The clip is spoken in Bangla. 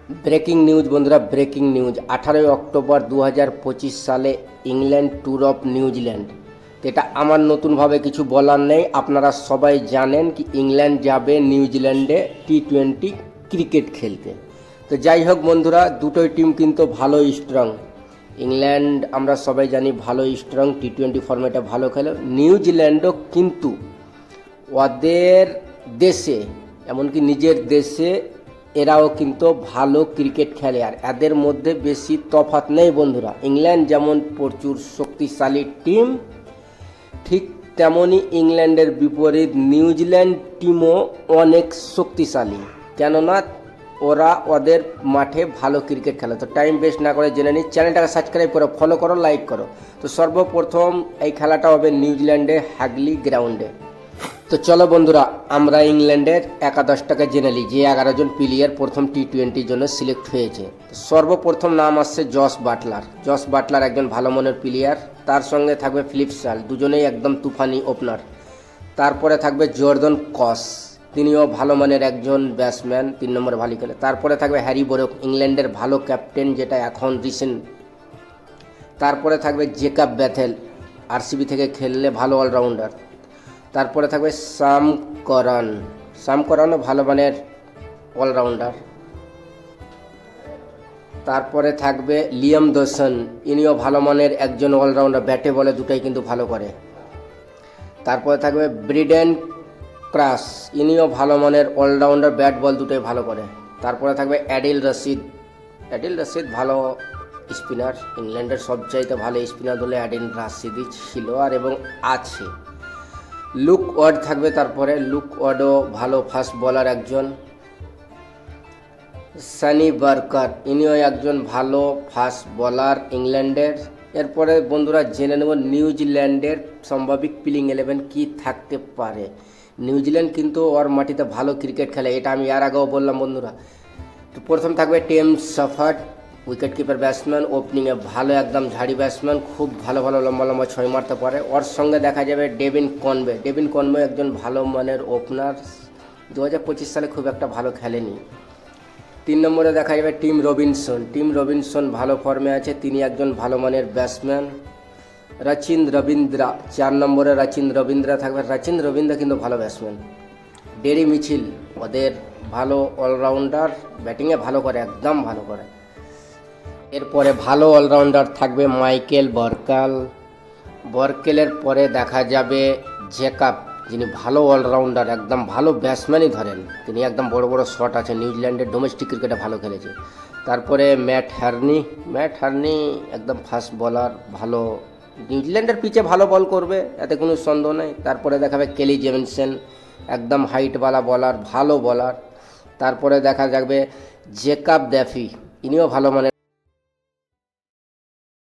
ব্রেকিং নিউজ বন্ধুরা, ব্রেকিং নিউজ 18 অক্টোবর 2025 সালে ইংল্যান্ড ট্যুর অফ নিউজিল্যান্ড। এটা আমার নতুনভাবে কিছু বলার নেই, আপনারা সবাই জানেন কি ইংল্যান্ড যাবে নিউজিল্যান্ডে T20 ক্রিকেট খেলতে। তো যাই হোক বন্ধুরা, দুটোই টিম কিন্তু ভালো স্ট্রং। ইংল্যান্ড আমরা সবাই জানি ভালো স্ট্রং, T20 ফরম্যাটে ভালো খেলে। নিউজিল্যান্ডও কিন্তু ওদের দেশে, এমনকি নিজের দেশে এরাও কিন্তু ভালো ক্রিকেট খেলে, আর এদের মধ্যে বেশি তফাৎ নেই বন্ধুরা। ইংল্যান্ড যেমন প্রচুর শক্তিশালী টিম, ঠিক তেমনই ইংল্যান্ডের বিপরীত নিউজিল্যান্ড টিমও অনেক শক্তিশালী, কেননা ওরা ওদের মাঠে ভালো ক্রিকেট খেলে। তো টাইম ওয়েস্ট না করে জেনে নিই, চ্যানেলটাকে সাবস্ক্রাইব করো, ফলো করো, লাইক করো। তো সর্বপ্রথম এই খেলাটা হবে নিউজিল্যান্ডে হ্যাগলি গ্রাউন্ডে। তো চলো বন্ধুরা, আমরা ইংল্যান্ডের একাদশটাকে জেনে নিই যে 11 জন প্লেয়ার প্রথম T20 জন্য সিলেক্ট হয়েছে। সর্বপ্রথম নাম আসছে জস বাটলার। জস বাটলার একজন ভালো মনের প্লেয়ার, তার সঙ্গে থাকবে ফিলিপ শাল, দুজনেই একদম তুফানি ওপেনার। তারপরে থাকবে জর্ডন কস, তিনিও ভালো মানের একজন ব্যাটসম্যান, 3 নম্বরে ভালো খেলে। তারপরে থাকবে হ্যারি বোরক, ইংল্যান্ডের ভালো ক্যাপ্টেন, যেটা এখন রিসেন্ট। তারপরে থাকবে জেকাব ব্যাথেল, আরসিবি থেকে খেললে ভালো অলরাউন্ডার। তারপরে থাকবে সাম করন, সাম করনও ভালো মানের অলরাউন্ডার। তারপরে থাকবে লিয়াম দোসন, ইনিও ভালো মানের একজন অলরাউন্ডার, ব্যাটে বলে দুটাই কিন্তু ভালো করে। তারপরে থাকবে ব্রিডেন ক্রাস, ইনিও ভালো মানের অলরাউন্ডার, ব্যাট বল দুটোই ভালো করে। তারপরে থাকবে অ্যাডিল রশিদ, অ্যাডিল রশিদ ভালো স্পিনার, ইংল্যান্ডের সবচাইতে ভালো স্পিনার হলে অ্যাডিল রশিদই ছিল আর এবং আছে। লুক ওয়ার্ড থাকবে, তারপরে লুক ওয়ার্ডও ভালো ফাস্ট বলার একজন। সানি বার্কার, ইনিও একজন ভালো ফাস্ট বলার ইংল্যান্ডের। এরপরে বন্ধুরা জেনে নেব নিউজিল্যান্ডের সম্ভাবিক প্লেইং 11 কি থাকতে পারে। নিউজিল্যান্ড কিন্তু ওর মাটিতে ভালো ক্রিকেট খেলে, এটা আমি এর আগেও বললাম বন্ধুরা। তো প্রথম থাকবে টেম সাফার্ড, উইকেট কিপার ব্যাটসম্যান, ওপেনিংয়ে ভালো একদম ঝাড়ি ব্যাটসম্যান, খুব ভালো ভালো লম্বা লম্বা ছয় মারতে পারে। ওর সঙ্গে দেখা যাবে ডেভিন কনবে, ডেভিন কনবে একজন ভালো মানের ওপেনার, 2025 সালে খুব একটা ভালো খেলেনি। 3 নম্বরে দেখা যাবে টিম রবিনসন, টিম রবিনসন ভালো ফর্মে আছে, তিনি একজন ভালো মানের ব্যাটসম্যান। রচিন রবীন্দ্রা, 4 নম্বরে রচিন রবীন্দ্রা থাকবে, রচিন রবীন্দ্রা কিন্তু ভালো ব্যাটসম্যান। ডেরি মিছিল ওদের ভালো অলরাউন্ডার, ব্যাটিংয়ে ভালো করে, একদম ভালো করে। এরপরে ভালো অলরাউন্ডার থাকবে মাইকেল বরকাল, বরকেলের পরে দেখা যাবে জেকাব, যিনি ভালো অলরাউন্ডার, একদম ভালো ব্যাটসম্যানই ধরেন, তিনি একদম বড় বড় শট আছে, নিউজিল্যান্ডের ডোমেস্টিক ক্রিকেটে ভালো খেলেছে। তারপরে ম্যাট হার্নি, ম্যাট হার্নি একদম ফাস্ট বলার, ভালো নিউজিল্যান্ডের পিচে ভালো বল করবে, এতে কোনো সন্দেহ নেই। তারপরে দেখাবে কেলি জেমিনসন, একদম হাইটওয়ালা বলার, ভালো বলার। তারপরে দেখা যাবে জেকাব দ্যাফি, ইনিও ভালো মানের